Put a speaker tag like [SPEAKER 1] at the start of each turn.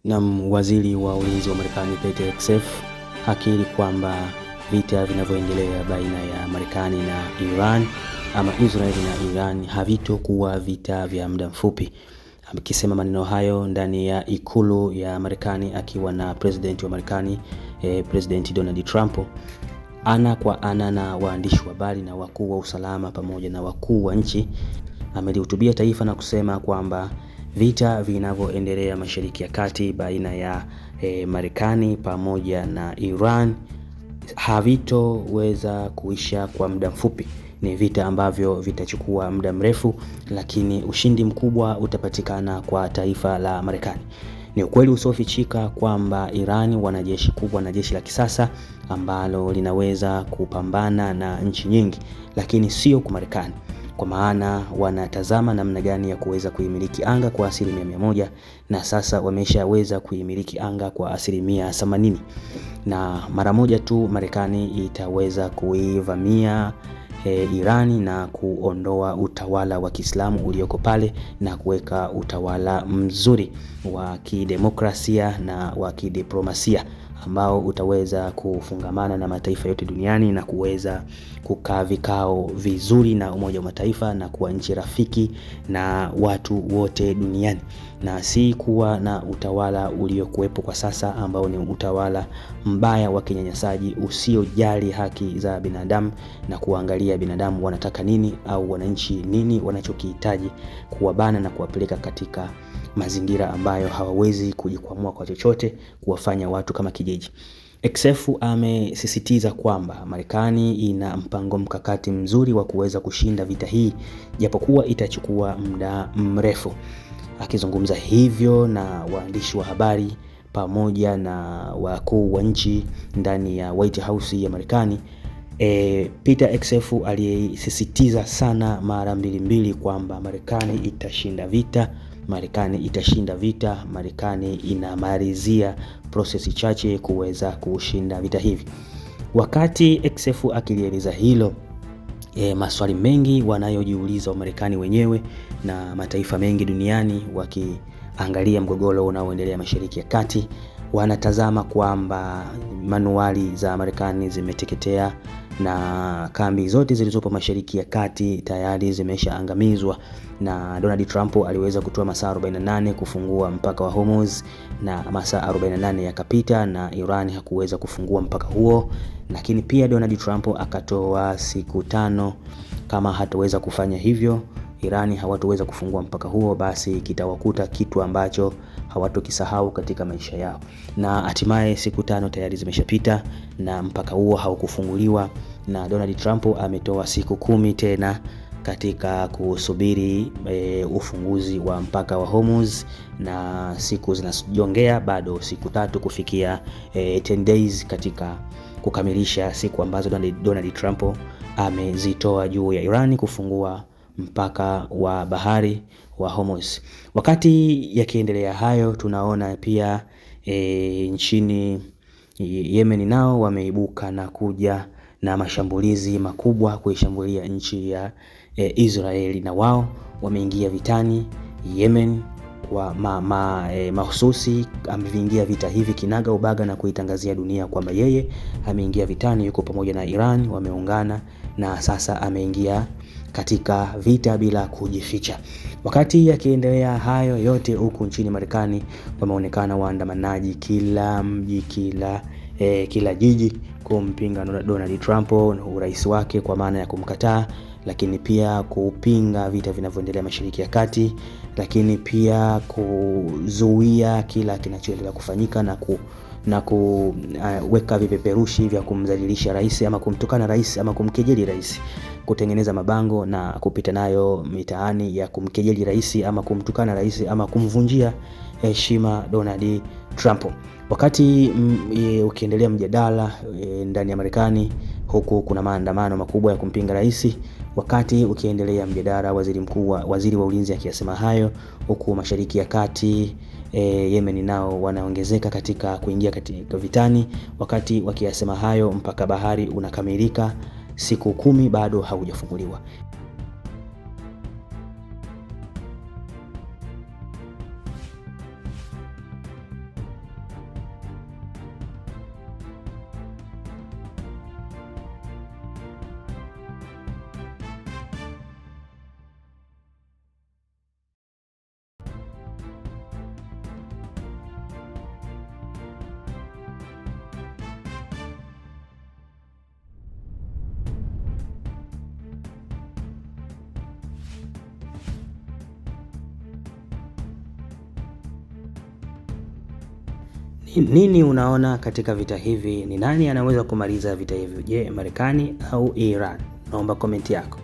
[SPEAKER 1] Na waziri wa ulinzi wa Marekani Pete Hegseth hakiri kwamba vita vinavyoendelea baina ya Marekani na Iran ama Israel na Iran havitokuwa vita vya muda mfupi. Akisema maneno hayo ndani ya ikulu ya Marekani akiwa na president wa Marekani President Donald Trump ana kwa ana na waandishi wa habari na wakuu wa usalama pamoja na wakuu wa nchi. Amelihutubia taifa na kusema kwamba vita vinavyoendelea Mashariki ya Kati baina ya Marekani pamoja na Iran havitoweza kuisha kwa muda mfupi. Ni vita ambavyo vitachukua muda mrefu, lakini ushindi mkubwa utapatikana kwa taifa la Marekani. Ni ukweli usiofichika kwamba Iran wana jeshi kubwa na jeshi la kisasa ambalo linaweza kupambana na nchi nyingi, lakini sio kwa Marekani. Kwa maana wanatazama namna gani ya kuweza kuimiliki anga kwa 100%, na sasa wameshaweza kuimiliki anga kwa 80%. Na mara moja tu Marekani itaweza kuivamia Irani na kuondoa utawala wa Kiislamu ulioko pale na kuweka utawala mzuri wa kidemokrasia na wa kidiplomasia ambao utaweza kufungamana na mataifa yote duniani na kuweza kukaa vikao vizuri na Umoja wa Mataifa na kuwa nchi rafiki na watu wote duniani, na si kuwa na utawala uliokuwepo kwa sasa ambao ni utawala mbaya wa kinyanyasaji usiojali haki za binadamu na kuangalia binadamu wanataka nini au wananchi nini wanachokihitaji, kuwabana na kuwapeleka katika mazingira ambayo hawawezi kujikwamua kwa chochote, kuwafanya watu kama kijiji. Hegseth amesisitiza kwamba Marekani ina mpango mkakati mzuri wa kuweza kushinda vita hii japokuwa itachukua muda mrefu. Akizungumza hivyo na waandishi wa habari pamoja na wakuu wa nchi ndani ya White House ya Marekani, Peter Hegseth alisisitiza sana mara mbili kwamba Marekani itashinda vita. Marekani itashinda vita. Marekani inamalizia process chache kuweza kushinda vita hivi. Wakati Hegseth akilieleza hilo, maswali mengi wanayojiuliza wa Marekani wenyewe na mataifa mengi duniani wakiangalia mgogoro unaoendelea Mashariki ya Kati, wanatazama kwamba manuali za Marekani zimeteketea na kambi zote zilizopo Mashariki ya Kati tayari zimeshaangamizwa, na Donald Trump aliweza kutoa masaa 48 kufungua mpaka wa Hormuz, na masaa 48 yakapita na Iran hakuweza kufungua mpaka huo. Lakini pia Donald Trump akatoa siku 5 kama hataweza kufanya hivyo, Iran hawatoweza kufungua mpaka huo, basi kitawakuta kitu ambacho hawatokisahau katika maisha yao. Na hatimaye siku 5 tayari zimeshapita na mpaka huo haukufunguliwa, na Donald Trump ametoa siku 10 tena katika kusubiri ufunguzi wa mpaka wa Hormuz, na siku zinajongea bado siku 3 kufikia 10 days katika kukamilisha siku ambazo Donald Trump amezitoa juu ya Iran kufungua mpaka wa bahari wa Hormuz. Wakati yakiendelea hayo, tunaona pia nchini Yemen nao wameibuka na kuja na mashambulizi makubwa kuishambulia nchi ya Israeli, na wao wameingia vitani Yemen kwa mahususi. Ameingia vita hivi kinaga ubaga na kuitangazia dunia kwamba yeye ameingia vitani, yuko pamoja na Iran, wameungana na sasa ameingia katika vita bila kujificha. Wakati yakiendelea hayo yote, huku nchini Marekani wameonekana waandamanaji kila mji, kila jiji kumpinga Donald Trump na urais wake kwa maana ya kumkataa, lakini pia kupinga vita vinavyoendelea Mashariki ya Kati, lakini pia kuzuia kila kinachoendelea kufanyika na kuweka vipeperushi vya kumdhalilisha rais ama kumtukana rais ama kumkejeli rais, kutengeneza mabango na kupita nayo mitaani ya kumkejeli rais ama kumtukana rais ama kumvunjia heshima Donald Trump. Wakati ukiendelea mjadala ndani ya Marekani, huku kuna maandamano makubwa ya kumpinga rais. Wakati ukiendelea mjadala, waziri wa ulinzi akiyasema hayo, huku Mashariki ya Kati Yemen nao wanaongezeka katika kuingia katika vitani. Wakati wakiyasema hayo, mpaka bahari unakamilika, siku 10 bado haujafunguliwa. Nini unaona katika vita hivi? Ni nani anaweza kumaliza vita hivi? Je, Marekani au Iran? Naomba komenti yako.